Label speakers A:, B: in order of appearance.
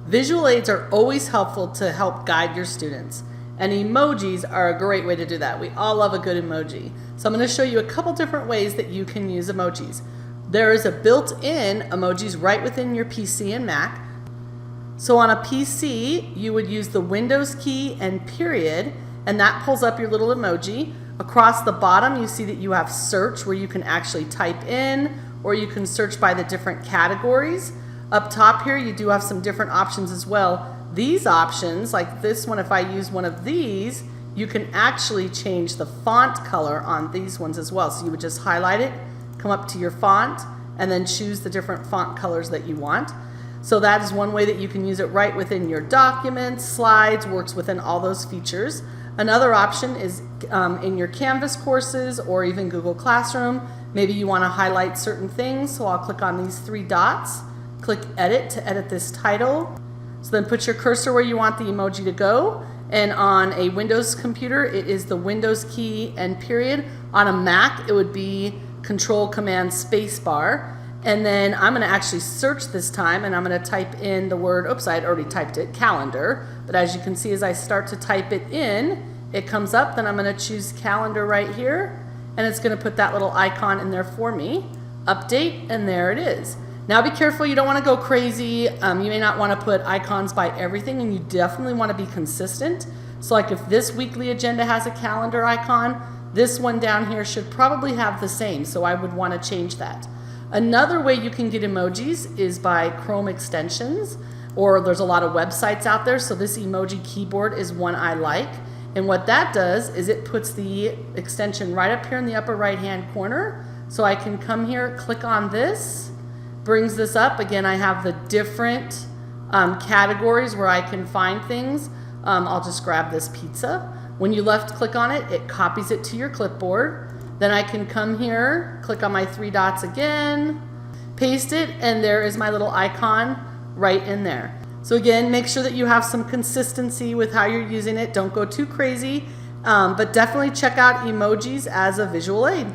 A: Visual aids are always helpful to help guide your students, and emojis are a great way to do that. We all love a good emoji. So I'm going to show you a couple different ways that you can use emojis. There is a built-in emojis right within your PC and Mac. So on a PC, you would use the Windows key and period, and that pulls up your little emoji. Across the bottom, you see that you have search, where you can actually type in, or you can search by the different categories. Up top here, you do have some different options as well. These options, like this one, if I use one of these, you can actually change the font color on these ones as well. So you would just highlight it, come up to your font, and then choose the different font colors that you want. So that is one way that you can use it right within your documents, slides, works within all those features. Another option is in your Canvas courses or even Google Classroom. Maybe you want to highlight certain things, so I'll click on these three dots, click Edit to edit this title. So then put your cursor where you want the emoji to go. And on a Windows computer, it is the Windows key and period. On a Mac, it would be Control Command Spacebar. And then I'm going to actually search this time, and I'm going to type in the word, oops, I had already typed it, calendar. But as you can see, as I start to type it in, it comes up. Then I'm going to choose calendar right here, and it's going to put that little icon in there for me. Update, and there it is. Now be careful, you don't want to go crazy. You may not want to put icons by everything, and you definitely want to be consistent. So like if this weekly agenda has a calendar icon, this one down here should probably have the same, so I would want to change that. Another way you can get emojis is by Chrome extensions, or there's a lot of websites out there, so this Emoji Keyboard is one I like. And what that does is it puts the extension right up here in the upper right hand corner. So I can come here, click on this, brings this up. Again, I have the different categories where I can find things. I'll just grab this pizza. When you left click on it, it copies it to your clipboard. Then I can come here, click on my three dots again, paste it, and there is my little icon right in there. So again, make sure that you have some consistency with how you're using it. Don't go too crazy, but definitely check out emojis as a visual aid.